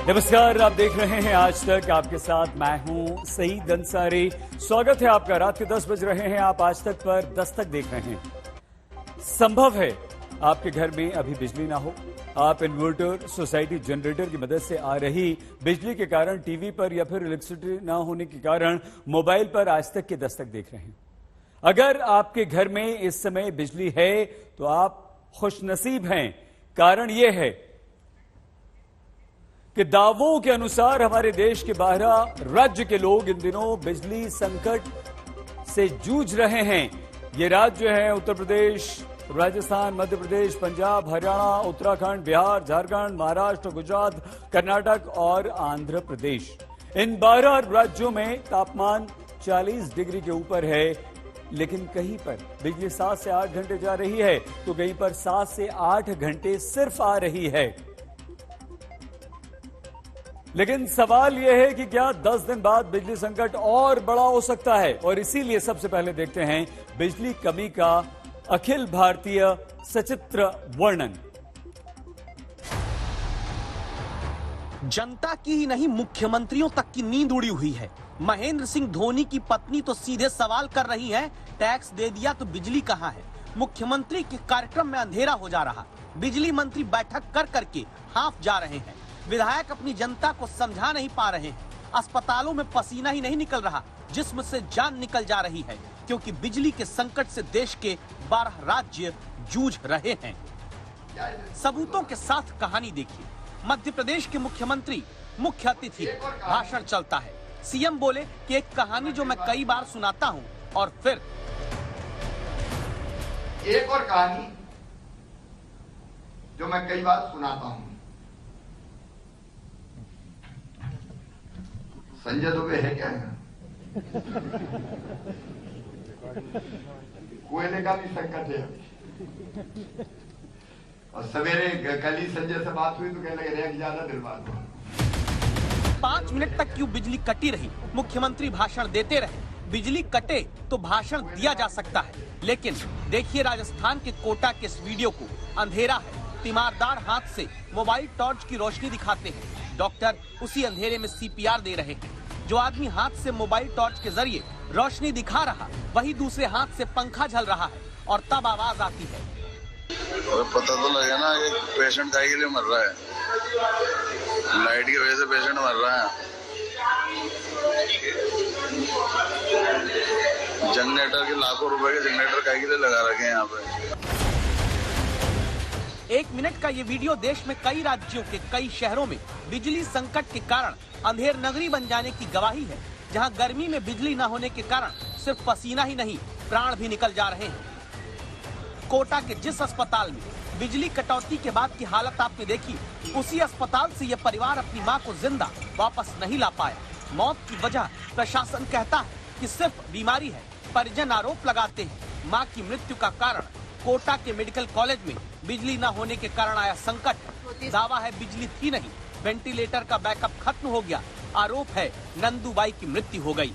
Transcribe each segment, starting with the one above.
नमस्कार, आप देख रहे हैं आज तक। आपके साथ मैं हूं सईद अंसारी। स्वागत है आपका। रात के 10 बज रहे हैं। आप आज तक पर दस्तक देख रहे हैं। संभव है आपके घर में अभी बिजली ना हो। आप इन्वर्टर, सोसाइटी जनरेटर की मदद से आ रही बिजली के कारण, टीवी पर या फिर इलेक्ट्रिसिटी ना होने के कारण मोबाइल पर आज तक की दस्तक देख रहे हैं। अगर आपके घर में इस समय बिजली है तो आप खुशनसीब हैं। कारण यह है कि दावों के अनुसार हमारे देश के 12 राज्य के लोग इन दिनों बिजली संकट से जूझ रहे हैं। ये राज्य हैं उत्तर प्रदेश, राजस्थान, मध्य प्रदेश, पंजाब, हरियाणा, उत्तराखंड, बिहार, झारखंड, महाराष्ट्र, गुजरात, कर्नाटक और आंध्र प्रदेश। इन 12 राज्यों में तापमान 40 डिग्री के ऊपर है, लेकिन कहीं पर बिजली 7 से 8 घंटे जा रही है तो कहीं पर 7 से 8 घंटे सिर्फ आ रही है। लेकिन सवाल यह है कि क्या 10 दिन बाद बिजली संकट और बड़ा हो सकता है? और इसीलिए सबसे पहले देखते हैं बिजली कमी का अखिल भारतीय सचित्र वर्णन। जनता की ही नहीं, मुख्यमंत्रियों तक की नींद उड़ी हुई है। महेंद्र सिंह धोनी की पत्नी तो सीधे सवाल कर रही हैं, टैक्स दे दिया तो बिजली कहां है? मुख्यमंत्री के कार्यक्रम में अंधेरा हो जा रहा। बिजली मंत्री बैठक कर करके हाफ जा रहे हैं। विधायक अपनी जनता को समझा नहीं पा रहे हैं। अस्पतालों में पसीना ही नहीं निकल रहा, जिस्म से जान निकल जा रही है, क्योंकि बिजली के संकट से देश के 12 राज्य जूझ रहे हैं। सबूतों के साथ कहानी देखिए। मध्य प्रदेश के मुख्यमंत्री मुख्य अतिथि, भाषण चलता है। सीएम बोले कि एक कहानी जो मैं कई बार सुनाता हूं, और फिर एक और कहानी जो मैं कई बार सुनाता हूं। संजय दुबे है क्या? कोयले का भी संकट है अभी। और सवेरे कल ही संजय से बात हुई तो कहने लगे रेक ज्यादा देर बाद 5 मिनट तक क्यों बिजली कटी रही? मुख्यमंत्री भाषण देते रहे। बिजली कटे तो भाषण दिया जा सकता है, लेकिन देखिए राजस्थान के कोटा के इस वीडियो को। अंधेरा है, तीमारदार हाथ से मोबाइल टॉर्च की रोशनी दिखाते हैं। डॉक्टर उसी अंधेरे में CPR दे रहे हैं। जो आदमी हाथ से मोबाइल टॉर्च के जरिए रोशनी दिखा रहा, वही दूसरे हाथ से पंखा झल रहा है, और तब आवाज आती है। पता तो लगे ना, एक पेशेंट काय के लिए मर रहा है, लाइट की वजह से पेशेंट मर रहा है। जनरेटर के लाखों रुपए के जनरेटर काय के लिए लगा रखे हैं यहाँ पे। 1 मिनट का ये वीडियो देश में कई राज्यों के कई शहरों में बिजली संकट के कारण अंधेर नगरी बन जाने की गवाही है, जहां गर्मी में बिजली न होने के कारण सिर्फ पसीना ही नहीं, प्राण भी निकल जा रहे हैं। कोटा के जिस अस्पताल में बिजली कटौती के बाद की हालत आपने देखी, उसी अस्पताल से यह परिवार अपनी मां को जिंदा वापस नहीं ला पाया। मौत की वजह प्रशासन कहता है कि सिर्फ बीमारी है। परिजन आरोप लगाते हैं मां की मृत्यु का कारण कोटा के मेडिकल कॉलेज में बिजली न होने के कारण आया संकट। दावा है बिजली थी नहीं, वेंटिलेटर का बैकअप खत्म हो गया। आरोप है नंदूबाई की मृत्यु हो गई।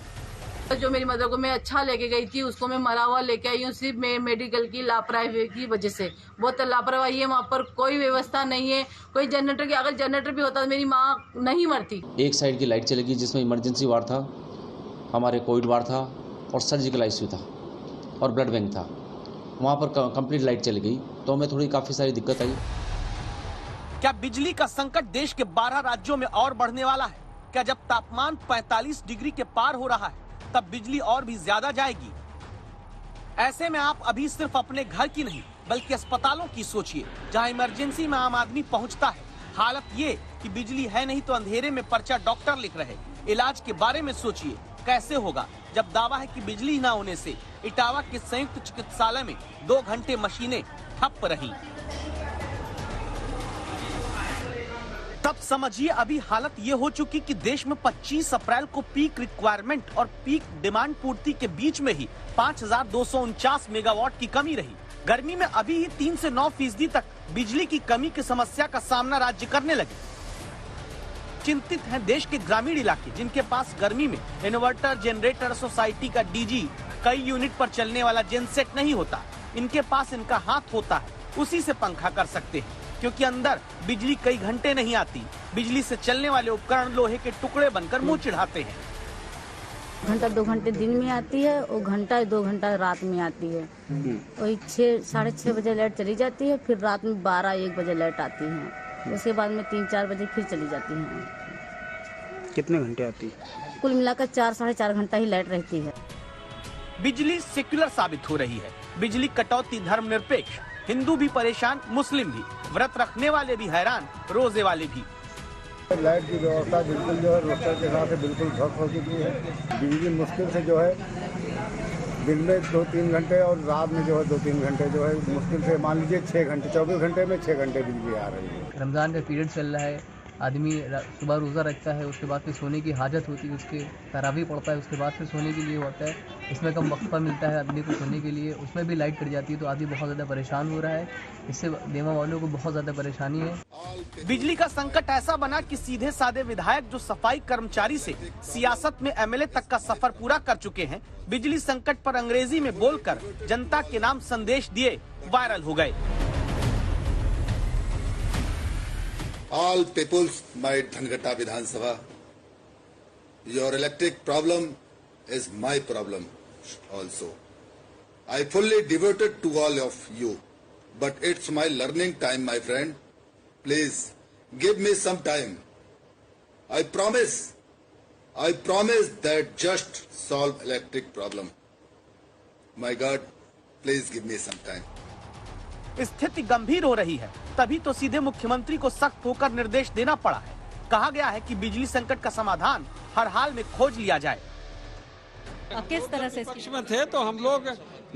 जो मेरी मदर को मैं अच्छा लेके गई थी, उसको मैं मरा हुआ लेके आई हूँ, सिर्फ मेडिकल की लापरवाही की वजह से। बहुत लापरवाही है, वहाँ पर कोई व्यवस्था नहीं है। कोई जनरेटर की, अगर जनरेटर भी होता तो मेरी माँ नहीं मरती। एक साइड की लाइट चलेगी जिसमें इमरजेंसी वार्ड था, हमारे कोविड वार्ड था और सर्जिकल ICU था और ब्लड बैंक था। वहाँ पर कंप्लीट लाइट चली गई तो हमें थोड़ी काफी सारी दिक्कत आई। क्या बिजली का संकट देश के 12 राज्यों में और बढ़ने वाला है? क्या जब तापमान 45 डिग्री के पार हो रहा है तब बिजली और भी ज्यादा जाएगी? ऐसे में आप अभी सिर्फ अपने घर की नहीं बल्कि अस्पतालों की सोचिए, जहां इमरजेंसी में आम आदमी पहुंचता है। हालत ये कि बिजली है नहीं तो अंधेरे में पर्चा डॉक्टर लिख रहे। इलाज के बारे में सोचिए, कैसे होगा जब दावा है कि बिजली न होने से इटावा के संयुक्त चिकित्सालय में 2 घंटे मशीनें ठप रही। तब समझिए अभी हालत ये हो चुकी कि देश में 25 अप्रैल को पीक रिक्वायरमेंट और पीक डिमांड पूर्ति के बीच में ही 5249 मेगावाट की कमी रही। गर्मी में अभी ही 3 से 9% तक बिजली की कमी की समस्या का सामना राज्य करने लगे। चिंतित हैं देश के ग्रामीण इलाके, जिनके पास गर्मी में इन्वर्टर, जनरेटर, सोसाइटी का DG, कई यूनिट पर चलने वाला जेनसेट नहीं होता। इनके पास इनका हाथ होता है, उसी से पंखा कर सकते हैं। क्योंकि अंदर बिजली कई घंटे नहीं आती। बिजली से चलने वाले उपकरण लोहे के टुकड़े बनकर मुंह चिढ़ाते हैं। घंटा 2 घंटे दिन में आती है और घंटा 2 घंटा रात में आती है। वही 6 साढ़े 6 बजे लाइट चली जाती है, फिर रात में 12-1 बजे लाइट आती है। उसके बाद में 3-4 बजे फिर चली जाती है। कितने घंटे आती है? कुल मिलाकर 4-4.5 घंटा ही लाइट रहती है। बिजली सेक्युलर साबित हो रही है। बिजली कटौती धर्मनिरपेक्ष, हिंदू भी परेशान, मुस्लिम भी, व्रत रखने वाले भी हैरान, रोजे वाले भी। लाइट की व्यवस्था बिल्कुल जो है रोस्टर के साथ बिल्कुल ध्वस्त हो चुकी है। बिजली मुश्किल से जो है दिन में 2-3 घंटे और रात में जो है 2-3 घंटे जो है मुश्किल से मान लीजिए 6 घंटे, 24 घंटे में 6 घंटे बिजली आ रही है। रमज़ान का पीरियड चल रहा है, आदमी सुबह रोज़ा रखता है, उसके बाद फिर सोने की हाजत होती है, उसके तरावी पड़ता है, उसके बाद फिर सोने के लिए होता है। इसमें कम वक्फा मिलता है आदमी को सोने के लिए, उसमें भी लाइट कट जाती है तो आदमी बहुत ज़्यादा परेशान हो रहा है। इससे देवा वालों को बहुत ज़्यादा परेशानी है। बिजली का संकट ऐसा बना कि सीधे साधे विधायक जो सफाई कर्मचारी से सियासत में एमएलए तक का सफर पूरा कर चुके हैं, बिजली संकट पर अंग्रेजी में बोलकर जनता के नाम संदेश दिए वायरल हो गए। All peoples, my Dhangata Vidhan Sabha, your electric problem is my problem also. I fully devoted to all of you, but it's my learning time, my friend. Please give me some time. I promise that just solve electric problem. My God, please give me some time. स्थिति गंभीर हो रही है, तभी तो सीधे मुख्यमंत्री को सख्त होकर निर्देश देना पड़ा है। कहा गया है कि बिजली संकट का समाधान हर हाल में खोज लिया जाए। किस तरह से पक्ष में थे तो हम लोग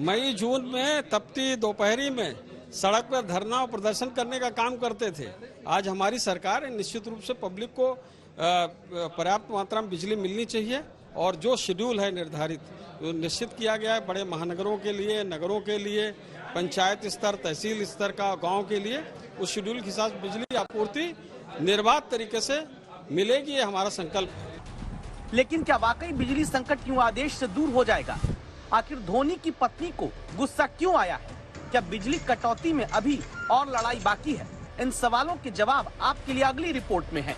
मई जून में तपती दोपहरी में सड़क पर धरना और प्रदर्शन करने का काम करते थे। आज हमारी सरकार निश्चित रूप से पब्लिक को पर्याप्त मात्रा में बिजली मिलनी चाहिए और जो शेड्यूल है निर्धारित निश्चित किया गया है बड़े महानगरों के लिए, नगरों के लिए, पंचायत स्तर, तहसील स्तर का, गांव के लिए, उस शेड्यूल के साथ बिजली आपूर्ति निर्बाध तरीके से मिलेगी, ये हमारा संकल्प है। लेकिन क्या वाकई बिजली संकट यूं आदेश से दूर हो जाएगा? आखिर धोनी की पत्नी को गुस्सा क्यों आया है? क्या बिजली कटौती में अभी और लड़ाई बाकी है? इन सवालों के जवाब आपके लिए अगली रिपोर्ट में है।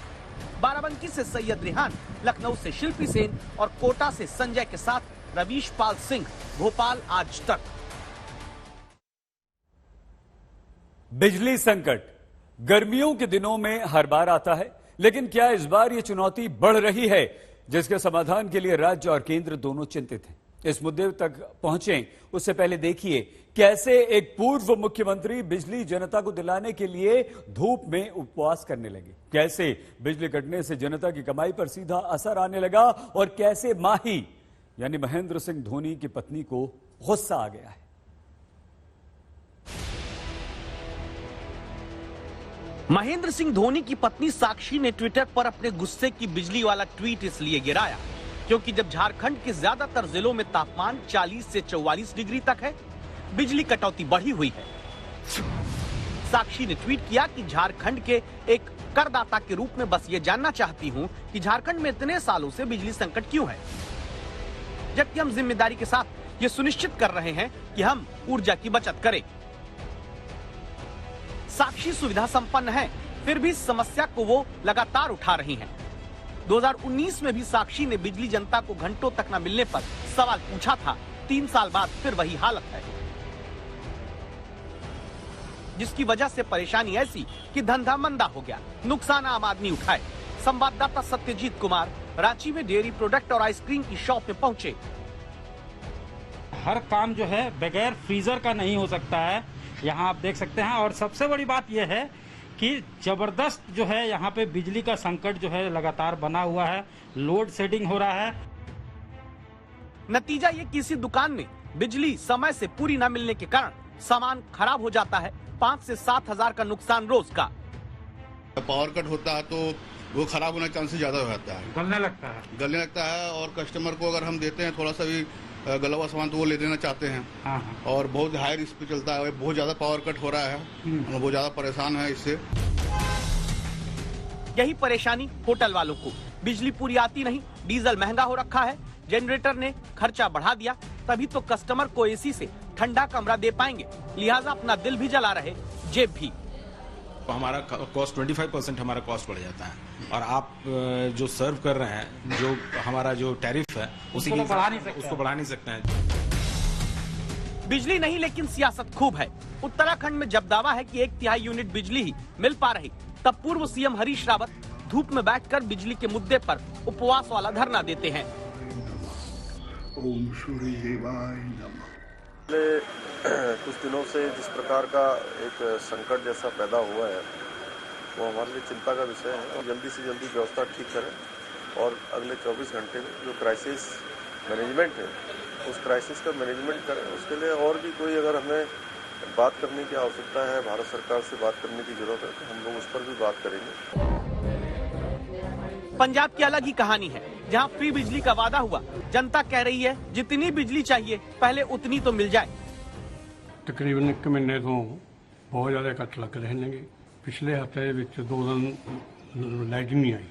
बाराबंकी से सैयद रेहान, लखनऊ से शिल्पी सेन और कोटा से संजय के साथ रवीश पाल सिंह, भोपाल आज तक। बिजली संकट गर्मियों के दिनों में हर बार आता है, लेकिन क्या इस बार ये चुनौती बढ़ रही है जिसके समाधान के लिए राज्य और केंद्र दोनों चिंतित हैं? इस मुद्दे तक पहुंचे उससे पहले देखिए कैसे एक पूर्व मुख्यमंत्री बिजली जनता को दिलाने के लिए धूप में उपवास करने लगे, कैसे बिजली कटने से जनता की कमाई पर सीधा असर आने लगा और कैसे माही यानी महेंद्र सिंह धोनी की पत्नी को गुस्सा आ गया है। महेंद्र सिंह धोनी की पत्नी साक्षी ने ट्विटर पर अपने गुस्से की बिजली वाला ट्वीट इसलिए गिराया क्योंकि जब झारखंड के ज्यादातर जिलों में तापमान 40 से 44 डिग्री तक है, बिजली कटौती बढ़ी हुई है। साक्षी ने ट्वीट किया कि झारखंड के एक करदाता के रूप में बस ये जानना चाहती हूं कि झारखंड में इतने सालों से बिजली संकट क्यों है, जबकि हम जिम्मेदारी के साथ ये सुनिश्चित कर रहे हैं कि हम ऊर्जा की बचत करें। साक्षी सुविधा संपन्न है, फिर भी इस समस्या को वो लगातार उठा रही हैं। 2019 में भी साक्षी ने बिजली जनता को घंटों तक न मिलने पर सवाल पूछा था। 3 साल बाद फिर वही हालत है, जिसकी वजह से परेशानी ऐसी कि धंधा मंदा हो गया, नुकसान आम आदमी उठाए। संवाददाता सत्यजीत कुमार रांची में डेयरी प्रोडक्ट और आइसक्रीम की शॉप में पहुंचे। हर काम जो है बगैर फ्रीजर का नहीं हो सकता है, यहाँ आप देख सकते हैं। और सबसे बड़ी बात यह है कि जबरदस्त जो है यहाँ पे बिजली का संकट जो है लगातार बना हुआ है, लोड शेडिंग हो रहा है। नतीजा ये किसी दुकान में बिजली समय से पूरी न मिलने के कारण सामान खराब हो जाता है। 5 से 7 हजार का नुकसान रोज का। पावर कट होता है तो वो खराब होने के चांसेस ज्यादा हो जाता है, गलने लगता है और कस्टमर को अगर हम देते हैं थोड़ा सा भी गला हुआ सामान तो वो ले लेना चाहते हैं। हाँ। और बहुत हाई रिस्क पे चलता है, बहुत ज्यादा पावर कट हो रहा है, हम बहुत ज्यादा परेशान है इससे। यही परेशानी होटल वालों को, बिजली पूरी आती नहीं, डीजल महंगा हो रखा है, जनरेटर ने खर्चा बढ़ा दिया, तभी तो कस्टमर को एसी से ठंडा कमरा दे पाएंगे, लिहाजा अपना दिल भी जला रहे, जेब भी। हमारा कॉस्ट 25% हमारा कॉस्ट बढ़ जाता है। और आप जो सर्व कर रहे हैं, जो हमारा जो टैरिफ है उसी उसको बढ़ा नहीं सकते हैं। बिजली नहीं लेकिन सियासत खूब है। उत्तराखंड में जब दावा है कि 1/3 यूनिट बिजली ही मिल पा रही, तब पूर्व सीएम हरीश रावत धूप में बैठकर बिजली के मुद्दे पर उपवास वाला धरना देते हैं। ओम सूर्य देवाय नमः। पिछले कुछ दिनों से जिस प्रकार का एक संकट जैसा पैदा हुआ है, वो हमारे लिए चिंता का विषय है और जल्दी से जल्दी व्यवस्था ठीक करें और अगले 24 घंटे में जो क्राइसिस मैनेजमेंट है उस क्राइसिस का मैनेजमेंट करें। उसके लिए और भी कोई अगर हमें बात करने की आवश्यकता है, भारत सरकार से बात करने की जरूरत है, तो हम लोग उस पर भी बात करेंगे। पंजाब की अलग ही कहानी है, जहां फ्री बिजली का वादा हुआ, जनता कह रही है जितनी बिजली चाहिए पहले उतनी तो मिल जाए। तकरीबन 1 महीने तो बहुत ज्यादा कट लग रहे हैं। पिछले हफ्ते 2 दिन लाइट नहीं आई,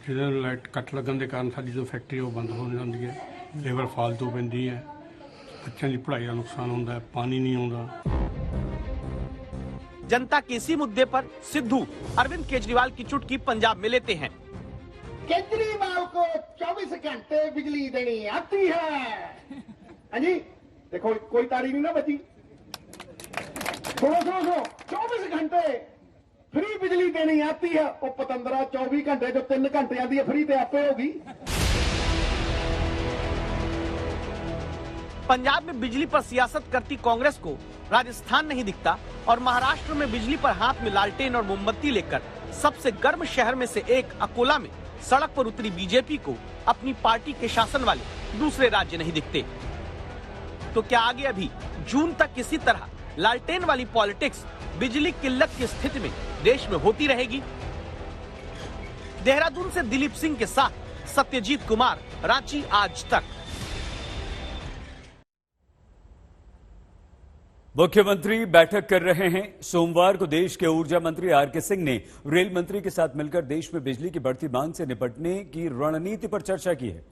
जिस लाइट कट लगन के कारण साडी जो फैक्ट्री वो बंद हो जाती है, लेबर फालतू पैंदी है, बच्चों की पढ़ाई का नुकसान होता है, पानी नहीं आता। जनता के इसी मुद्दे पर सिद्धू अरविंद केजरीवाल की चुटकी पंजाब में लेते हैं। केजरीवाल को 24 घंटे बिजली देनी आती है। हाँ जी, देखो कोई तारीख नहीं ना बची। सुनो 24 घंटे फ्री बिजली देनी आती है। वो पतंदरा 24 घंटे जो 3 घंटे आती है फ्री तो आपे होगी। पंजाब में बिजली पर सियासत करती कांग्रेस को राजस्थान नहीं दिखता और महाराष्ट्र में बिजली पर हाथ में लालटेन और मोमबत्ती लेकर सबसे गर्म शहर में से एक अकोला में सड़क पर उतरी बीजेपी को अपनी पार्टी के शासन वाले दूसरे राज्य नहीं दिखते। तो क्या आगे अभी जून तक किसी तरह लालटेन वाली पॉलिटिक्स बिजली किल्लत की स्थिति में देश में होती रहेगी? देहरादून से दिलीप सिंह के साथ सत्यजीत कुमार, रांची आज तक। मुख्यमंत्री बैठक कर रहे हैं। सोमवार को देश के ऊर्जा मंत्री आरके सिंह ने रेल मंत्री के साथ मिलकर देश में बिजली की बढ़ती मांग से निपटने की रणनीति पर चर्चा की है।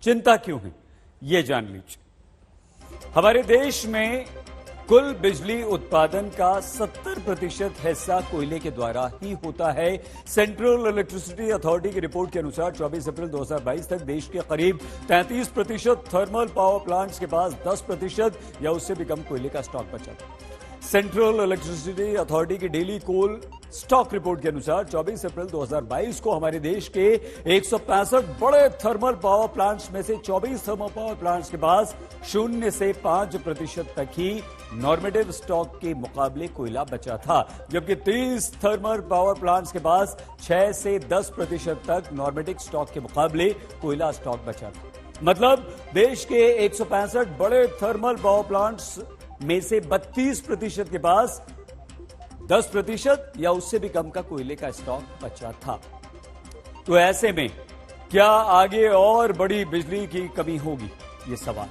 चिंता क्यों है, ये जान लीजिए। हमारे देश में कुल बिजली उत्पादन का 70% हिस्सा कोयले के द्वारा ही होता है। सेंट्रल इलेक्ट्रिसिटी अथॉरिटी की रिपोर्ट के अनुसार 24 अप्रैल 2022 तक देश के करीब 33% थर्मल पावर प्लांट्स के पास 10% या उससे भी कम कोयले का स्टॉक बचा था। सेंट्रल इलेक्ट्रिसिटी अथॉरिटी की डेली कोल स्टॉक रिपोर्ट के अनुसार 24 अप्रैल 2022 को हमारे देश के 165 बड़े थर्मल पावर प्लांट्स में से 24 थर्मल पावर प्लांट्स के पास 0 से 5% तक ही नॉर्मेटिव स्टॉक के मुकाबले कोयला बचा था, जबकि 30 थर्मल पावर प्लांट्स के पास 6 से 10% तक नॉर्मेटिव स्टॉक के मुकाबले कोयला स्टॉक बचा था। मतलब देश के 165 बड़े थर्मल पावर प्लांट्स में से 32% के पास 10% या उससे भी कम का कोयले का स्टॉक बचा था। तो ऐसे में क्या आगे और बड़ी बिजली की कमी होगी, ये सवाल।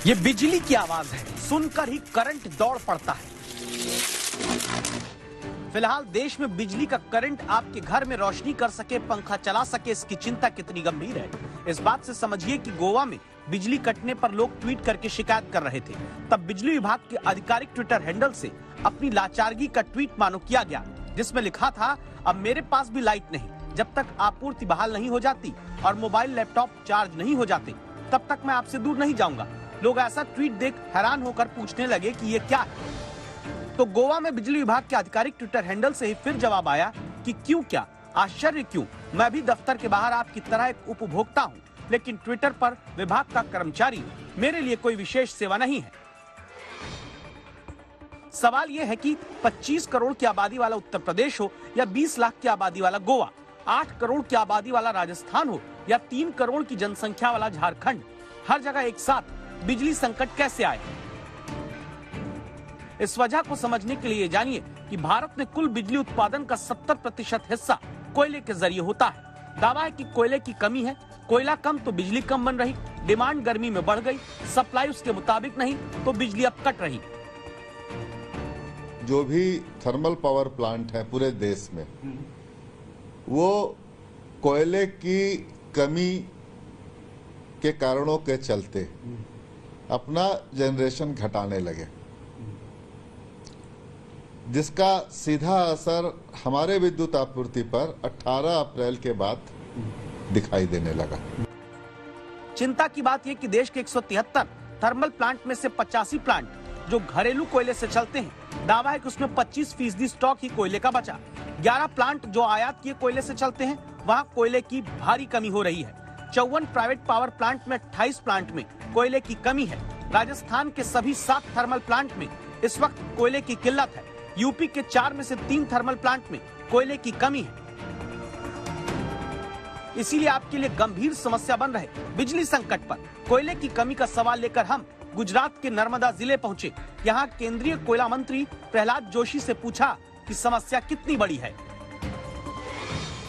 ये बिजली की आवाज है, सुनकर ही करंट दौड़ पड़ता है। फिलहाल देश में बिजली का करंट आपके घर में रोशनी कर सके, पंखा चला सके, इसकी चिंता कितनी गंभीर है इस बात से समझिए कि गोवा में बिजली कटने पर लोग ट्वीट करके शिकायत कर रहे थे। तब बिजली विभाग के आधिकारिक ट्विटर हैंडल से अपनी लाचारगी का ट्वीट मानो किया गया, जिसमें लिखा था, अब मेरे पास भी लाइट नहीं, जब तक आपूर्ति बहाल नहीं हो जाती और मोबाइल लैपटॉप चार्ज नहीं हो जाते तब तक मैं आपसे दूर नहीं जाऊंगा। लोग ऐसा ट्वीट देख हैरान होकर पूछने लगे कि ये क्या है। तो गोवा में बिजली विभाग के आधिकारिक ट्विटर हैंडल से ही फिर जवाब आया कि क्यों, क्या आश्चर्य क्यों, मैं भी दफ्तर के बाहर आपकी तरह एक उपभोक्ता हूँ, लेकिन ट्विटर पर विभाग का कर्मचारी मेरे लिए कोई विशेष सेवा नहीं है। सवाल यह है कि 25 करोड़ की आबादी वाला उत्तर प्रदेश हो या 20 लाख की आबादी वाला गोवा, 8 करोड़ की आबादी वाला राजस्थान हो या 3 करोड़ की जनसंख्या वाला झारखंड, हर जगह एक साथ बिजली संकट कैसे आए? इस वजह को समझने के लिए जानिए कि भारत में कुल बिजली उत्पादन का 70% हिस्सा कोयले के जरिए होता है। दावा है कि कोयले की कमी है, कोयला कम तो बिजली कम बन रही, डिमांड गर्मी में बढ़ गई, सप्लाई उसके मुताबिक नहीं तो बिजली अब कट रही। जो भी थर्मल पावर प्लांट है पूरे देश में, वो कोयले की कमी के कारणों के चलते अपना जनरेशन घटाने लगे, जिसका सीधा असर हमारे विद्युत आपूर्ति पर 18 अप्रैल के बाद दिखाई देने लगा। चिंता की बात यह कि देश के 173 थर्मल प्लांट में से 85 प्लांट जो घरेलू कोयले से चलते हैं, दावा है कि उसमें 25% स्टॉक ही कोयले का बचा। 11 प्लांट जो आयात किए कोयले से चलते हैं, वहां कोयले की भारी कमी हो रही है। 54 प्राइवेट पावर प्लांट में 28 प्लांट में कोयले की कमी है। राजस्थान के सभी 7 थर्मल प्लांट में इस वक्त कोयले की किल्लत है। यूपी के 4 में से 3 थर्मल प्लांट में कोयले की कमी है। इसीलिए आपके लिए गंभीर समस्या बन रहे बिजली संकट पर कोयले की कमी का सवाल लेकर हम गुजरात के नर्मदा जिले पहुंचे। यहाँ केंद्रीय कोयला मंत्री प्रहलाद जोशी से पूछा कि समस्या कितनी बड़ी है।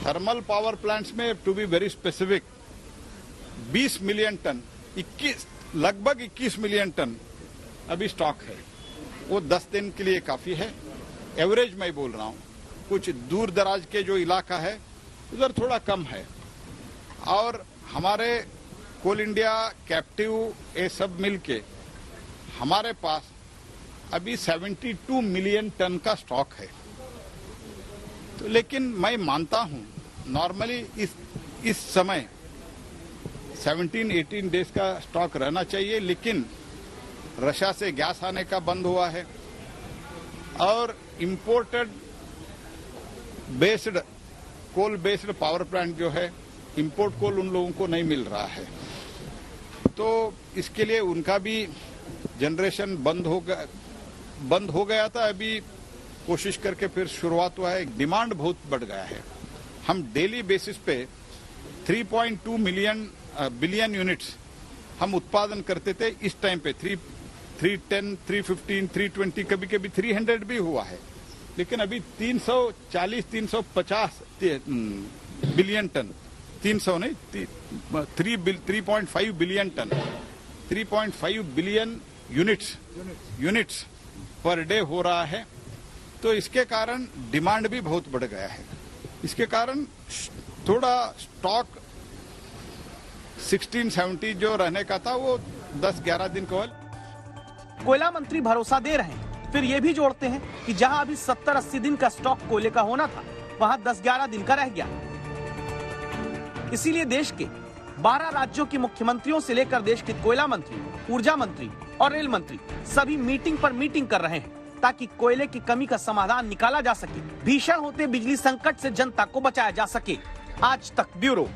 थर्मल पावर प्लांट्स में to be very specific 20 million tonne, लगभग 21 मिलियन टन अभी स्टॉक है। वो 10 दिन के लिए काफी है। एवरेज मैं बोल रहा हूँ, कुछ दूर दराज के जो इलाका है उधर थोड़ा कम है। और हमारे कोल इंडिया, कैप्टिव, ये सब मिलके हमारे पास अभी 72 मिलियन टन का स्टॉक है। तो लेकिन मैं मानता हूं नॉर्मली इस समय 17-18 डेज का स्टॉक रहना चाहिए, लेकिन रशिया से गैस आने का बंद हुआ है और imported based coal based power plant जो है, इंपोर्ट कोल उन लोगों को नहीं मिल रहा है। तो इसके लिए उनका भी जनरेशन बंद हो गया था। अभी कोशिश करके फिर शुरुआत हुआ है। डिमांड बहुत बढ़ गया है। हम डेली बेसिस पे 3.2 बिलियन यूनिट्स हम उत्पादन करते थे। इस टाइम पे 310, 315, 320, कभी कभी 300 भी हुआ है। लेकिन अभी 340-350 बिलियन टन, 300 नहीं, 3.5 billion tonne, 3.5 billion units per day हो रहा है। तो इसके कारण डिमांड भी बहुत बढ़ गया है। इसके कारण थोड़ा स्टॉक 16-17 जो रहने का था वो 10-11 दिन को। कोयला मंत्री भरोसा दे रहे हैं, फिर ये भी जोड़ते हैं कि जहां अभी 70-80 दिन का स्टॉक कोयले का होना था, वहां 10-11 दिन का रह गया। इसीलिए देश के 12 राज्यों के मुख्यमंत्रियों से लेकर देश के कोयला मंत्री, ऊर्जा मंत्री और रेल मंत्री सभी मीटिंग पर मीटिंग कर रहे हैं ताकि कोयले की कमी का समाधान निकाला जा सके, भीषण होते बिजली संकट से जनता को बचाया जा सके। आज तक ब्यूरो।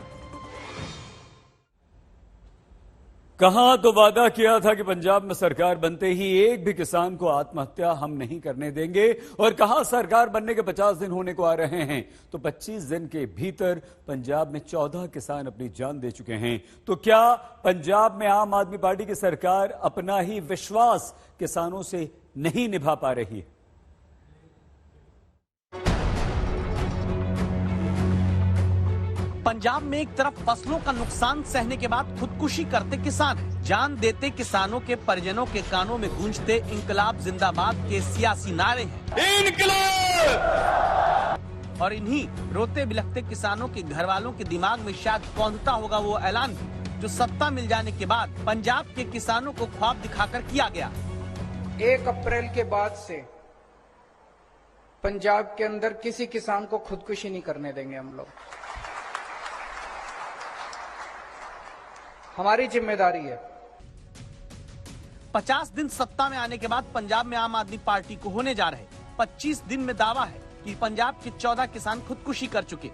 कहा तो वादा किया था कि पंजाब में सरकार बनते ही एक भी किसान को आत्महत्या हम नहीं करने देंगे, और कहा सरकार बनने के 50 दिन होने को आ रहे हैं तो 25 दिन के भीतर पंजाब में 14 किसान अपनी जान दे चुके हैं। तो क्या पंजाब में आम आदमी पार्टी की सरकार अपना ही विश्वास किसानों से नहीं निभा पा रही है? पंजाब में एक तरफ फसलों का नुकसान सहने के बाद खुदकुशी करते किसान, जान देते किसानों के परिजनों के कानों में गूंजते इंकलाब जिंदाबाद के सियासी नारे हैं। इंकलाब! और इन्हीं रोते बिलखते किसानों के घर वालों के दिमाग में शायद कौंधता होगा वो ऐलान जो सत्ता मिल जाने के बाद पंजाब के किसानों को ख्वाब दिखाकर किया गया। 1 अप्रैल के बाद से पंजाब के अंदर किसी किसान को खुदकुशी नहीं करने देंगे हम लोग। हमारी जिम्मेदारी है। 50 दिन सत्ता में आने के बाद पंजाब में आम आदमी पार्टी को होने जा रहे 25 दिन में दावा है कि पंजाब के 14 किसान खुदकुशी कर चुके।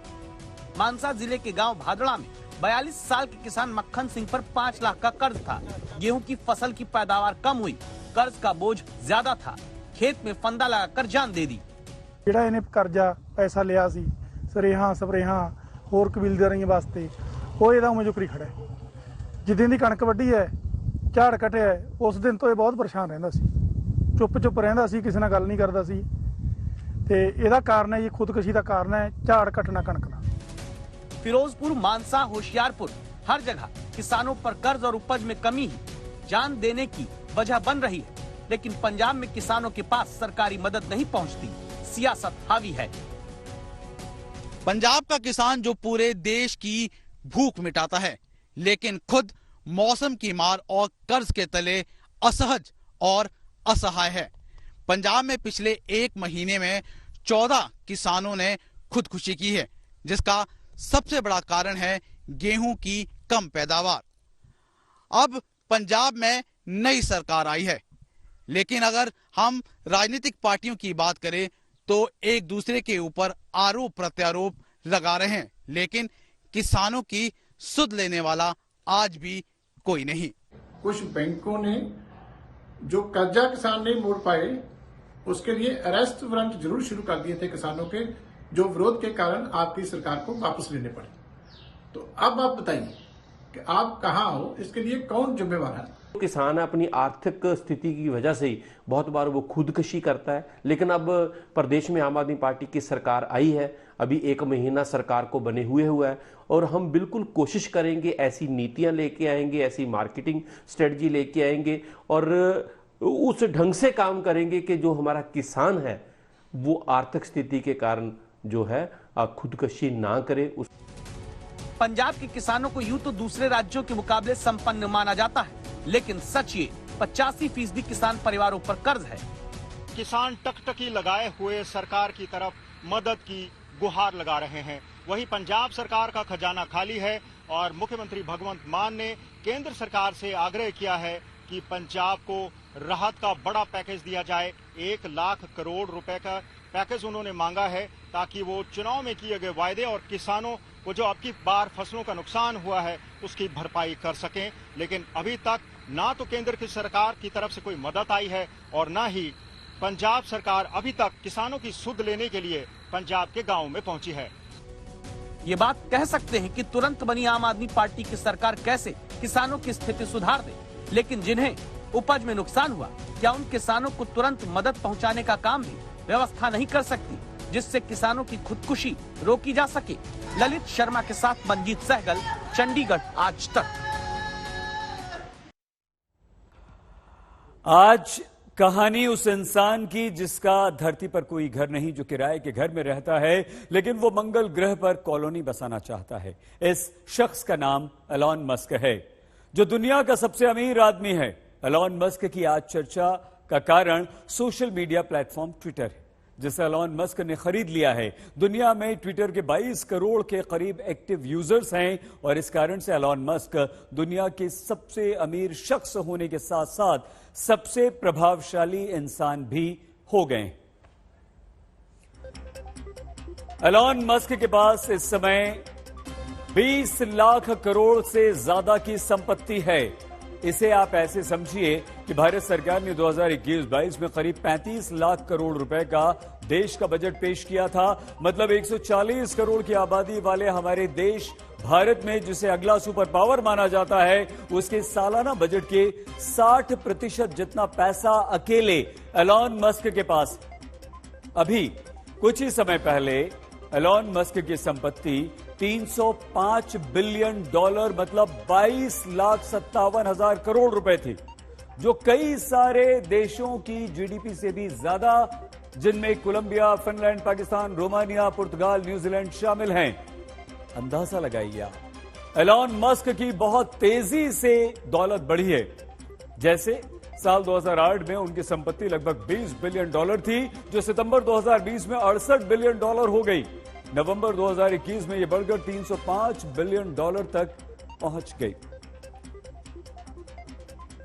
मानसा जिले के गांव भादड़ा में 42 साल के किसान मक्खन सिंह पर 5 लाख का कर्ज था। गेहूं की फसल की पैदावार कम हुई, कर्ज का बोझ ज्यादा था, खेत में फंदा लगाकर जान दे दी। ਜਿਹੜਾ ਇਹਨੇ ਕਰਜ਼ਾ ਪੈਸਾ ਲਿਆ ਸੀ ਸਰੇਹਾਂ ਸਪਰੇਹਾਂ ਹੋਰ ਕਬੀਲਦਾਰੀਆਂ ਵਾਸਤੇ, ਉਹ ਇਹਦਾ ਉਵੇਂ ਜੁਕਰੀ ਖੜਾ ਹੈ। ਜਿੱਦਾਂ ਦੀ ਕਣਕ ਵੱਢੀ ਹੈ, ਝਾੜ ਕੱਟਿਆ, ਉਸ ਦਿਨ ਤੋਂ ਇਹ ਬਹੁਤ ਪਰੇਸ਼ਾਨ ਰਹਿੰਦਾ ਸੀ, ਚੁੱਪ ਰਹਿੰਦਾ ਸੀ, ਕਿਸੇ ਨਾਲ ਗੱਲ ਨਹੀਂ ਕਰਦਾ ਸੀ। ਤੇ ਇਹਦਾ ਕਾਰਨ ਹੈ ਜੀ ਖੁਦਕੁਸ਼ੀ ਦਾ ਕਾਰਨ ਹੈ ਝਾੜ ਕੱਟਣਾ ਕਣਕ ਦਾ। फिरोजपुर, मानसा, होशियारपुर, हर जगह किसानों पर कर्ज और उपज में कमी ही जान देने की वजह बन रही है। लेकिन पंजाब में किसानों के पास सरकारी मदद नहीं पहुंचती, सियासत हावी है। पंजाब का किसान जो पूरे देश की भूख मिटाता है, लेकिन खुद मौसम की मार और कर्ज के तले असहज और असहाय है। पंजाब में पिछले 1 महीने में 14 किसानों ने खुदकुशी की है, जिसका सबसे बड़ा कारण है गेहूं की कम पैदावार। अब पंजाब में नई सरकार आई है, लेकिन अगर हम राजनीतिक पार्टियों की बात करें तो एक दूसरे के ऊपर आरोप प्रत्यारोप लगा रहे हैं, लेकिन किसानों की सुध लेने वाला आज भी कोई नहीं। कुछ बैंकों ने जो कर्जा किसान नहीं मोड़ पाए, उसके लिए अरेस्ट वारंट जरूर शुरू कर दिए थे किसानों के, जो विरोध के कारण आपकी सरकार को वापस लेने पड़े। तो अब आप बताइए कि आप कहां हो, इसके लिए कौन जिम्मेवार है? किसान अपनी आर्थिक स्थिति की वजह से ही बहुत बार वो खुदकशी करता है, लेकिन अब प्रदेश में आम आदमी पार्टी की सरकार आई है, अभी 1 महीना सरकार को बने हुआ है, और हम बिल्कुल कोशिश करेंगे, ऐसी नीतियां लेके आएंगे, ऐसी मार्केटिंग स्ट्रेटजी लेके आएंगे और उस ढंग से काम करेंगे कि जो हमारा किसान है वो आर्थिक स्थिति के कारण जो है खुदकशी ना करे। पंजाब के किसानों को यूं तो दूसरे राज्यों के मुकाबले संपन्न माना जाता है, लेकिन सच ये 85% किसान परिवारों पर कर्ज है। किसान टकटकी लगाए हुए सरकार की तरफ मदद की गुहार लगा रहे हैं। वहीं पंजाब सरकार का खजाना खाली है और मुख्यमंत्री भगवंत मान ने केंद्र सरकार से आग्रह किया है कि पंजाब को राहत का बड़ा पैकेज दिया जाए। 1 लाख करोड़ रुपए का पैकेज उन्होंने मांगा है, ताकि वो चुनाव में किए गए वायदे और किसानों को जो अब की बार फसलों का नुकसान हुआ है उसकी भरपाई कर सकें। लेकिन अभी तक ना तो केंद्र की सरकार की तरफ से कोई मदद आई है और ना ही पंजाब सरकार अभी तक किसानों की सुध लेने के लिए पंजाब के गाँव में पहुंची है। ये बात कह सकते हैं कि तुरंत बनी आम आदमी पार्टी की सरकार कैसे किसानों की स्थिति सुधार दे, लेकिन जिन्हें उपज में नुकसान हुआ, क्या उन किसानों को तुरंत मदद पहुंचाने का काम भी व्यवस्था नहीं कर सकती, जिससे किसानों की खुदकुशी रोकी जा सके? ललित शर्मा के साथ मंजीत सहगल, चंडीगढ़, आज तक। आज कहानी उस इंसान की जिसका धरती पर कोई घर नहीं, जो किराए के घर में रहता है, लेकिन वो मंगल ग्रह पर कॉलोनी बसाना चाहता है। इस शख्स का नाम एलॉन मस्क है, जो दुनिया का सबसे अमीर आदमी है। एलॉन मस्क की आज चर्चा का कारण सोशल मीडिया प्लेटफॉर्म ट्विटर है, जिसे एलॉन मस्क ने खरीद लिया है। दुनिया में ट्विटर के 22 करोड़ के करीब एक्टिव यूजर्स हैं और इस कारण से एलॉन मस्क दुनिया के सबसे अमीर शख्स होने के साथ साथ सबसे प्रभावशाली इंसान भी हो गए। एलॉन मस्क के पास इस समय 20 लाख करोड़ से ज्यादा की संपत्ति है। इसे आप ऐसे समझिए कि भारत सरकार ने 2021-22 में करीब 35 लाख करोड़ रुपए का देश का बजट पेश किया था। मतलब 140 करोड़ की आबादी वाले हमारे देश भारत में, जिसे अगला सुपर पावर माना जाता है, उसके सालाना बजट के 60% जितना पैसा अकेले एलॉन मस्क के पास। अभी कुछ ही समय पहले एलॉन मस्क की संपत्ति $305 बिलियन, मतलब 22,57,000 करोड़ रुपए थी, जो कई सारे देशों की जीडीपी से भी ज्यादा, जिनमें कोलंबिया, फिनलैंड, पाकिस्तान, रोमानिया, पुर्तगाल, न्यूजीलैंड शामिल हैं। अंदाजा लगाइए आप, एलॉन मस्क की बहुत तेजी से दौलत बढ़ी है। जैसे साल 2008 में उनकी संपत्ति लगभग $20 बिलियन थी, जो सितंबर 2020 में $68 बिलियन हो गई। नवंबर 2021 में यह बढ़कर $305 बिलियन तक पहुंच गई।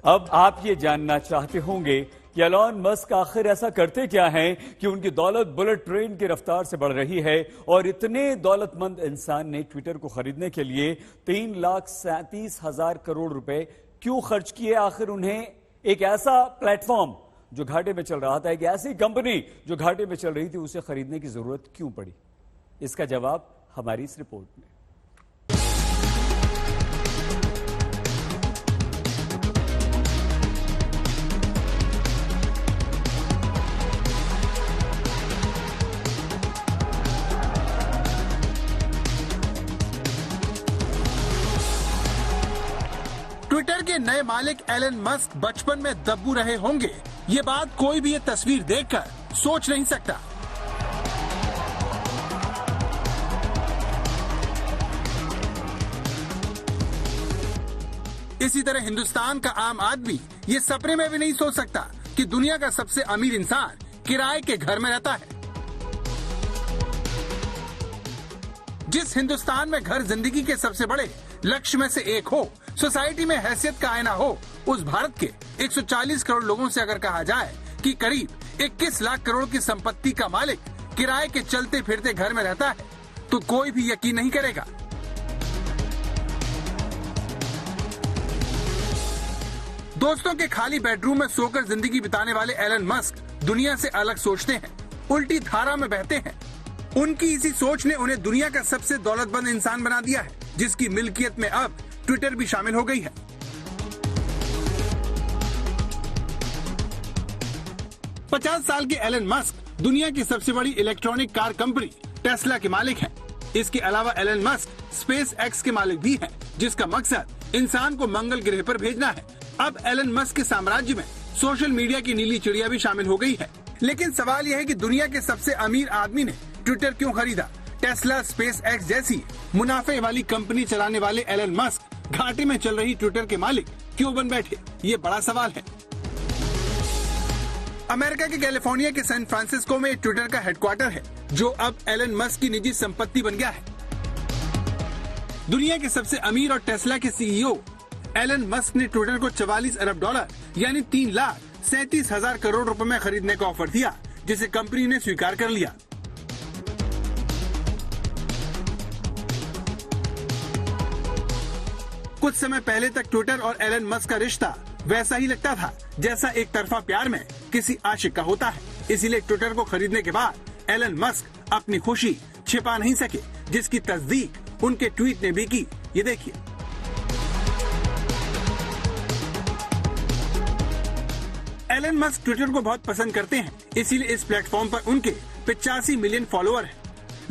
अब आप ये जानना चाहते होंगे कि एलॉन मस्क आखिर ऐसा करते क्या हैं कि उनकी दौलत बुलेट ट्रेन की रफ्तार से बढ़ रही है, और इतने दौलतमंद इंसान ने ट्विटर को खरीदने के लिए 3,37,000 करोड़ रुपए क्यों खर्च किए? आखिर उन्हें एक ऐसा प्लेटफॉर्म जो घाटे में चल रहा था, एक ऐसी कंपनी जो घाटे में चल रही थी, उसे खरीदने की जरूरत क्यों पड़ी? इसका जवाब हमारी इस रिपोर्ट में। ट्विटर के नए मालिक एलन मस्क बचपन में दब्बू रहे होंगे, ये बात कोई भी ये तस्वीर देखकर सोच नहीं सकता। इसी तरह हिंदुस्तान का आम आदमी ये सपने में भी नहीं सोच सकता कि दुनिया का सबसे अमीर इंसान किराए के घर में रहता है। जिस हिंदुस्तान में घर जिंदगी के सबसे बड़े लक्ष्य में से एक हो, सोसाइटी में हैसियत का आईना हो, उस भारत के 140 करोड़ लोगों से अगर कहा जाए कि करीब 21 लाख करोड़ की संपत्ति का मालिक किराए के चलते फिरते घर में रहता है, तो कोई भी यकीन नहीं करेगा। दोस्तों के खाली बेडरूम में सोकर जिंदगी बिताने वाले एलन मस्क दुनिया से अलग सोचते हैं, उल्टी धारा में बहते हैं। उनकी इसी सोच ने उन्हें दुनिया का सबसे दौलतमंद इंसान बना दिया है, जिसकी मिल्कियत में अब ट्विटर भी शामिल हो गई है। पचास साल के एलन मस्क दुनिया की सबसे बड़ी इलेक्ट्रॉनिक कार कंपनी टेस्ला के मालिक हैं। इसके अलावा एलन मस्क स्पेस एक्स के मालिक भी हैं, जिसका मकसद इंसान को मंगल ग्रह पर भेजना है। अब एलन मस्क के साम्राज्य में सोशल मीडिया की नीली चिड़िया भी शामिल हो गई है। लेकिन सवाल यह है कि दुनिया के सबसे अमीर आदमी ने ट्विटर क्यों खरीदा? टेस्ला, स्पेस एक्स जैसी मुनाफे वाली कंपनी चलाने वाले एलन मस्क घाटे में चल रही ट्विटर के मालिक क्यों बन बैठे? ये बड़ा सवाल है। अमेरिका के कैलिफोर्निया के सैन फ्रांसिस्को में ट्विटर का हेडक्वार्टर है, जो अब एलन मस्क की निजी संपत्ति बन गया है। दुनिया के सबसे अमीर और टेस्ला के सीईओ एलन मस्क ने ट्विटर को 44 अरब डॉलर यानी 3,37,000 करोड़ रुपए में खरीदने का ऑफर दिया, जिसे कंपनी ने स्वीकार कर लिया। कुछ समय पहले तक ट्विटर और एलन मस्क का रिश्ता वैसा ही लगता था जैसा एक तरफा प्यार में किसी आशिक का होता है। इसीलिए ट्विटर को खरीदने के बाद एलन मस्क अपनी खुशी छिपा नहीं सके, जिसकी तस्दीक उनके ट्वीट ने भी की। ये देखिए। एलन मस्क ट्विटर को बहुत पसंद करते हैं, इसीलिए इस प्लेटफॉर्म पर उनके 85 मिलियन फॉलोअर हैं।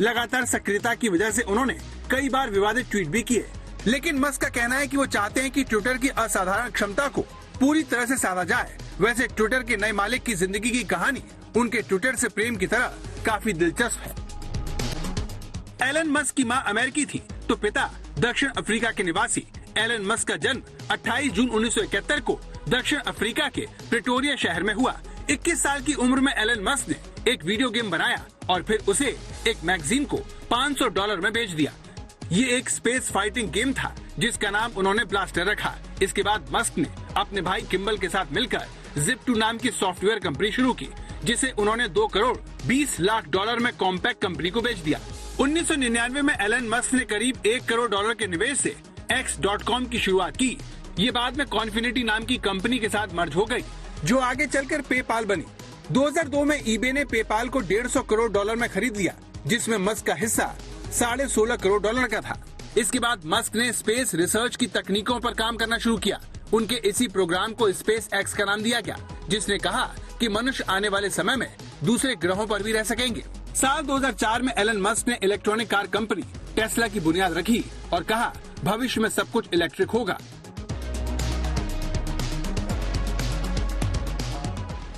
लगातार सक्रियता की वजह से उन्होंने कई बार विवादित ट्वीट भी किए। लेकिन मस्क का कहना है कि वो चाहते हैं कि ट्विटर की असाधारण क्षमता को पूरी तरह से साधा जाए। वैसे ट्विटर के नए मालिक की जिंदगी की कहानी उनके ट्विटर से प्रेम की तरह काफी दिलचस्प है। एलन मस्क की मां अमेरिकी थी, तो पिता दक्षिण अफ्रीका के निवासी। एलन मस्क का जन्म 28 जून 1971 को दक्षिण अफ्रीका के प्रिटोरिया शहर में हुआ। 21 साल की उम्र में एलन मस्क ने एक वीडियो गेम बनाया और फिर उसे एक मैगजीन को $500 में बेच दिया। ये एक स्पेस फाइटिंग गेम था, जिसका नाम उन्होंने ब्लास्टर रखा। इसके बाद मस्क ने अपने भाई किम्बल के साथ मिलकर Zip2 नाम की सॉफ्टवेयर कंपनी शुरू की, जिसे उन्होंने $2 करोड़ 20 लाख में कॉम्पैक्ट कंपनी को बेच दिया। 1999 में एलन मस्क ने करीब $1 करोड़ के निवेश से X.com की शुरुआत की। ये बाद में कॉन्फिनिटी नाम की कंपनी के साथ मर्ज हो गई, जो आगे चलकर पेपाल बनी। 2002 में ईबे ने पेपाल को $150 करोड़ में खरीद लिया, जिसमें मस्क का हिस्सा $16.5 करोड़ का था। इसके बाद मस्क ने स्पेस रिसर्च की तकनीकों पर काम करना शुरू किया। उनके इसी प्रोग्राम को स्पेस एक्स का नाम दिया गया, जिसने कहा कि मनुष्य आने वाले समय में दूसरे ग्रहों पर भी रह सकेंगे। साल 2004 में एलन मस्क ने इलेक्ट्रॉनिक कार कंपनी टेस्ला की बुनियाद रखी और कहा, भविष्य में सब कुछ इलेक्ट्रिक होगा।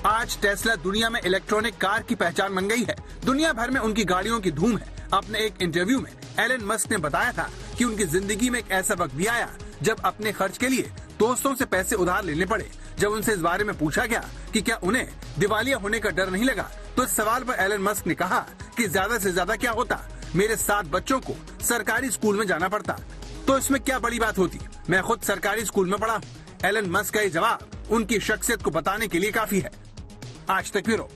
आज टेस्ला दुनिया में इलेक्ट्रॉनिक कार की पहचान बन गई है। दुनिया भर में उनकी गाड़ियों की धूम है। अपने एक इंटरव्यू में एलन मस्क ने बताया था कि उनकी जिंदगी में एक ऐसा वक्त भी आया जब अपने खर्च के लिए दोस्तों से पैसे उधार लेने पड़े। जब उनसे इस बारे में पूछा गया कि क्या उन्हें दिवालिया होने का डर नहीं लगा, तो इस सवाल पर एलन मस्क ने कहा कि ज्यादा से ज्यादा क्या होता, मेरे 7 बच्चों को सरकारी स्कूल में जाना पड़ता, तो इसमें क्या बड़ी बात होती, मैं खुद सरकारी स्कूल में पढ़ा हूँ। एलन मस्क का ये जवाब उनकी शख्सियत को बताने के लिए काफी है। आज तक ब्यूरो।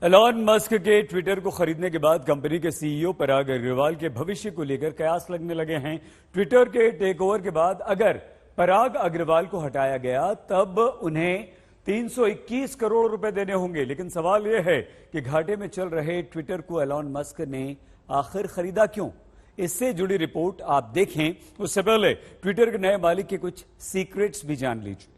एलन मस्क के ट्विटर को खरीदने के बाद कंपनी के सीईओ पराग अग्रवाल के भविष्य को लेकर कयास लगने लगे हैं। ट्विटर के टेकओवर के बाद अगर पराग अग्रवाल को हटाया गया तब उन्हें 321 करोड़ रुपए देने होंगे। लेकिन सवाल यह है कि घाटे में चल रहे ट्विटर को एलन मस्क ने आखिर खरीदा क्यों? इससे जुड़ी रिपोर्ट आप देखें। उससे पहले ट्विटर के नए मालिक के कुछ सीक्रेट्स भी जान लीजिए।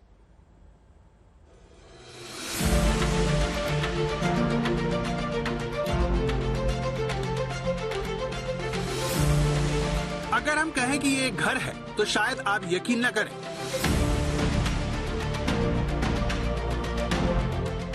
अगर हम कहें कि ये एक घर है तो शायद आप यकीन न करें।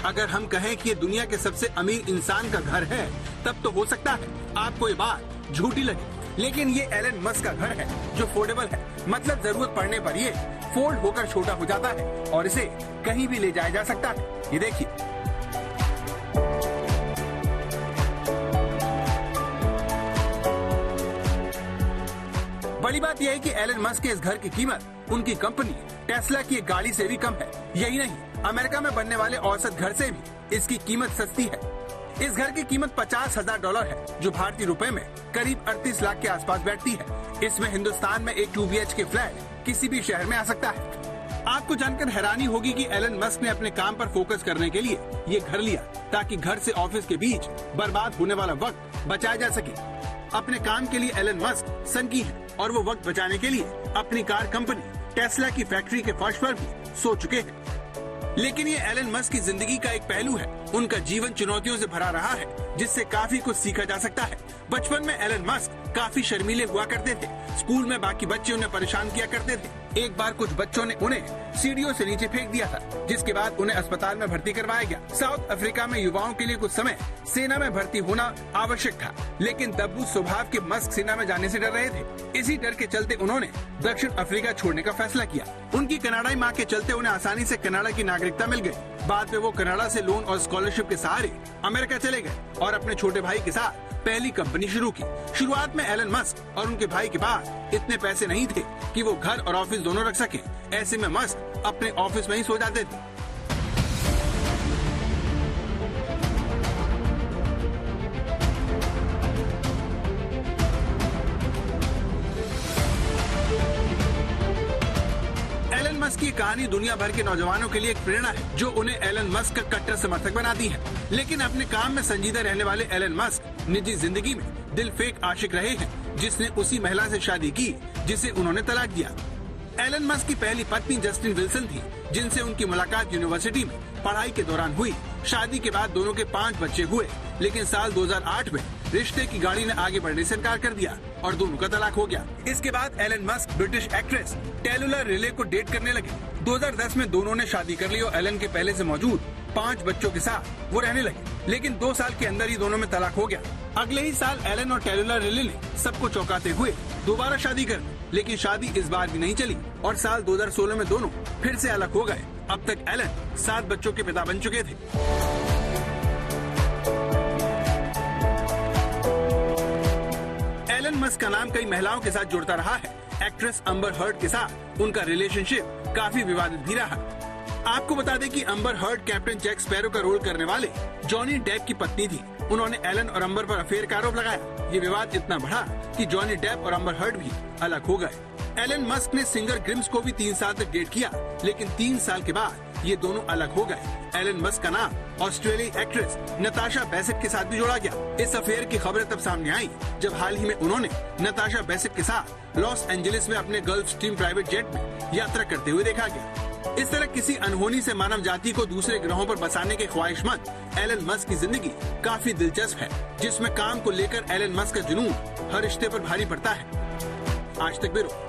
अगर हम कहें कि ये दुनिया के सबसे अमीर इंसान का घर है, तब तो हो सकता है आपको ये बात झूठी लगे, लेकिन ये एलन मस्क का घर है जो फोल्डेबल है। मतलब जरूरत पड़ने पर ये फोल्ड होकर छोटा हो जाता है और इसे कहीं भी ले जाया जा सकता है। ये देखिए, बड़ी बात यह है कि एलन मस्क के इस घर की कीमत उनकी कंपनी टेस्ला की एक गाड़ी से भी कम है। यही नहीं, अमेरिका में बनने वाले औसत घर से भी इसकी कीमत सस्ती है। इस घर की कीमत $50,000 है, जो भारतीय रुपए में करीब 38 लाख के आसपास बैठती है। इसमें हिंदुस्तान में एक 2 BHK फ्लैट किसी भी शहर में आ सकता है। आपको जानकर हैरानी होगी कि एलन मस्क ने अपने काम पर फोकस करने के लिए ये घर लिया, ताकि घर से ऑफिस के बीच बर्बाद होने वाला वक्त बचाया जा सके। अपने काम के लिए एलन मस्क संकी है और वो वक्त बचाने के लिए अपनी कार कंपनी टेस्ला की फैक्ट्री के फर्श पर भी सो चुके हैं। लेकिन ये एलन मस्क की जिंदगी का एक पहलू है। उनका जीवन चुनौतियों से भरा रहा है, जिससे काफी कुछ सीखा जा सकता है। बचपन में एलन मस्क काफी शर्मीले हुआ करते थे। स्कूल में बाकी बच्चे उन्हें परेशान किया करते थे। एक बार कुछ बच्चों ने उन्हें सीढ़ियों से नीचे फेंक दिया था, जिसके बाद उन्हें अस्पताल में भर्ती करवाया गया। साउथ अफ्रीका में युवाओं के लिए कुछ समय सेना में भर्ती होना आवश्यक था, लेकिन दब्बू स्वभाव के मस्क सेना में जाने से डर रहे थे। इसी डर के चलते उन्होंने दक्षिण अफ्रीका छोड़ने का फैसला किया। उनकी कनाडाई माँ के चलते उन्हें आसानी से कनाडा की नागरिकता मिल गई। बाद में वो कनाडा से लोन और स्कॉलरशिप के सहारे अमेरिका चले गए और अपने छोटे भाई के साथ पहली कंपनी शुरू की। शुरुआत में एलन मस्क और उनके भाई के पास इतने पैसे नहीं थे कि वो घर और ऑफिस दोनों रख सके। ऐसे में मस्क अपने ऑफिस में ही सो जाते थे। एलन मस्क की कहानी दुनिया भर के नौजवानों के लिए एक प्रेरणा है, जो उन्हें एलन मस्क का कट्टर समर्थक बनाती है। लेकिन अपने काम में संजीदा रहने वाले एलन मस्क निजी जिंदगी में दिल फेंक आशिक रहे हैं, जिसने उसी महिला से शादी की जिसे उन्होंने तलाक दिया। एलन मस्क की पहली पत्नी जस्टिन विल्सन थी, जिनसे उनकी मुलाकात यूनिवर्सिटी में पढ़ाई के दौरान हुई। शादी के बाद दोनों के 5 बच्चे हुए, लेकिन साल 2008 में रिश्ते की गाड़ी ने आगे बढ़ने से इनकार कर दिया और दोनों का तलाक हो गया। इसके बाद Elon Musk British actress Talulah Riley को डेट करने लगे। 2010 में दोनों ने शादी कर ली और एलन के पहले से मौजूद 5 बच्चों के साथ वो रहने लगे, लेकिन 2 साल के अंदर ही दोनों में तलाक हो गया। अगले ही साल एलन और टेलुला रिले ने सबको चौंकाते हुए दोबारा शादी कर ली, लेकिन शादी इस बार भी नहीं चली और साल 2016 में दोनों फिर से अलग हो गए। अब तक एलन 7 बच्चों के पिता बन चुके थे। एलन मस्क का नाम कई महिलाओं के साथ जुड़ता रहा है। एक्ट्रेस अम्बर हर्ड के साथ उनका रिलेशनशिप काफी विवादित भी रहा। आपको बता दें कि अम्बर हर्ड कैप्टन जैक स्पैरो का रोल करने वाले जॉनी डेप की पत्नी थी। उन्होंने एलन और अम्बर पर अफेयर का आरोप लगाया। ये विवाद इतना बढ़ा कि जॉनी डेप और अम्बर हर्ड भी अलग हो गए। एलन मस्क ने सिंगर ग्रिम्स को भी 3 साल तक डेट किया, लेकिन 3 साल के बाद ये दोनों अलग हो गए। एलन मस्क का नाम ऑस्ट्रेलियाई एक्ट्रेस नताशा बेसेट के साथ भी जोड़ा गया। इस अफेयर की खबरें तब सामने आई जब हाल ही में उन्होंने नताशा बेसेट के साथ लॉस एंजलिस में अपने गल्फ स्ट्रीम प्राइवेट जेट में यात्रा करते हुए देखा गया। इस तरह किसी अनहोनी से मानव जाति को दूसरे ग्रहों पर बसाने के ख्वाहिशमंद एलन मस्क की जिंदगी काफी दिलचस्प है, जिसमें काम को लेकर एलन मस्क का जुनून हर रिश्ते पर भारी पड़ता है। आज तक ब्यूरो।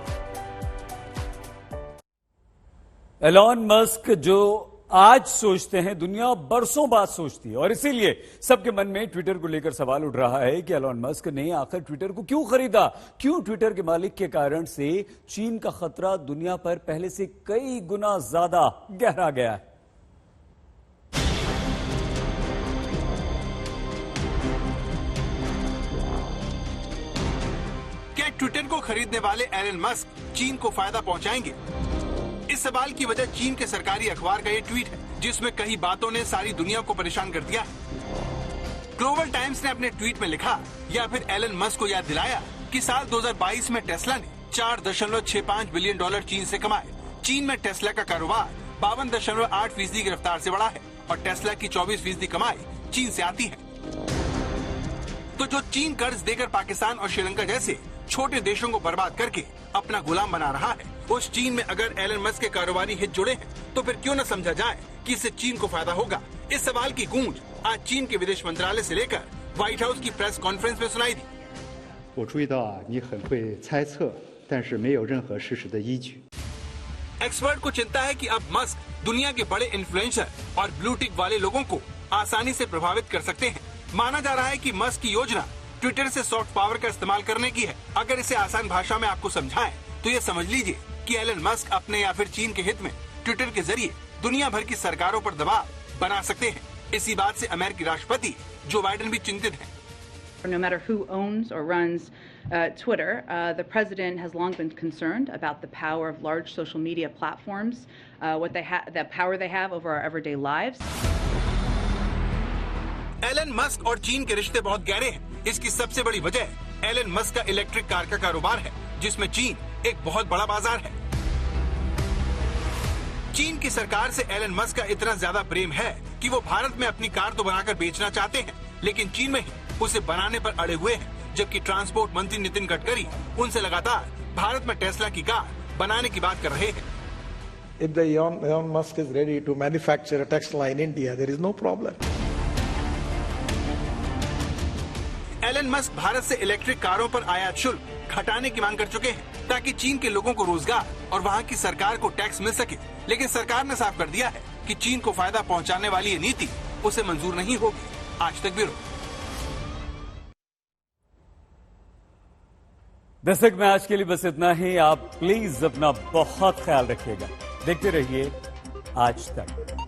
एलन मस्क जो आज सोचते हैं, दुनिया बरसों बाद सोचती है, और इसीलिए सबके मन में ट्विटर को लेकर सवाल उठ रहा है कि एलन मस्क ने आखिर ट्विटर को क्यों खरीदा। क्यों ट्विटर के मालिक के कारण से चीन का खतरा दुनिया पर पहले से कई गुना ज्यादा गहरा गया है। क्या ट्विटर को खरीदने वाले एलन मस्क चीन को फायदा पहुंचाएंगे? इस सवाल की वजह चीन के सरकारी अखबार का ये ट्वीट है, जिसमें कई बातों ने सारी दुनिया को परेशान कर दिया। ग्लोबल टाइम्स ने अपने ट्वीट में लिखा या फिर एलन मस्क को याद दिलाया कि साल 2022 में टेस्ला ने $4.65 बिलियन चीन से कमाए। चीन में टेस्ला का कारोबार 52.8% की रफ्तार से बढ़ा है और टेस्ला की 24% कमाई चीन से आती है। तो जो चीन कर्ज देकर पाकिस्तान और श्रीलंका जैसे छोटे देशों को बर्बाद करके अपना गुलाम बना रहा है, उस चीन में अगर एलन मस्क के कारोबारी हित जुड़े हैं, तो फिर क्यों न समझा जाए कि इससे चीन को फायदा होगा। इस सवाल की गूंज आज चीन के विदेश मंत्रालय से लेकर व्हाइट हाउस की प्रेस कॉन्फ्रेंस में सुनाई दी। 我注意到你很会猜测，但是没有任何事实的依据。 एक्सपर्ट को चिंता है कि अब मस्क दुनिया के बड़े इन्फ्लुएंसर और ब्लू टिक वाले लोगों को आसानी से प्रभावित कर सकते हैं। माना जा रहा है कि मस्क की योजना ट्विटर से सॉफ्ट पावर का इस्तेमाल करने की है। अगर इसे आसान भाषा में आपको समझाएं तो ये समझ लीजिए कि एलन मस्क अपने या फिर चीन के हित में ट्विटर के जरिए दुनिया भर की सरकारों पर दबाव बना सकते हैं। इसी बात से अमेरिकी राष्ट्रपति जो बाइडेन भी चिंतित हैं। No matter who owns or runs Twitter, the president has long been concerned about the power of large social media platforms, the power they have over our everyday lives. Elon Musk और चीन के रिश्ते बहुत गहरे हैं। इसकी सबसे बड़ी वजह एलन मस्क का इलेक्ट्रिक कार का कारोबार है, जिसमें चीन एक बहुत बड़ा बाजार है। चीन की सरकार से एलन मस्क का इतना ज्यादा प्रेम है कि वो भारत में अपनी कार तो बनाकर बेचना चाहते हैं, लेकिन चीन में ही उसे बनाने पर अड़े हुए हैं। जबकि ट्रांसपोर्ट मंत्री नितिन गडकरी उनसे लगातार भारत में टेस्ला की कार बनाने की बात कर रहे हैं। If the Elon Musk is ready to manufacture a Tesla in India, there is no problem. Elon Musk Bharat से इलेक्ट्रिक कारों पर आयात शुल्क घटाने की मांग कर चुके हैं ताकि चीन के लोगों को रोजगार और वहाँ की सरकार को टैक्स मिल सके। लेकिन सरकार ने साफ कर दिया है कि चीन को फायदा पहुँचाने वाली ये नीति उसे मंजूर नहीं होगी। आज तक ब्यूरो। दर्शक में आज के लिए बस इतना ही। आप प्लीज अपना बहुत ख्याल रखिएगा। देखते रहिए आज तक।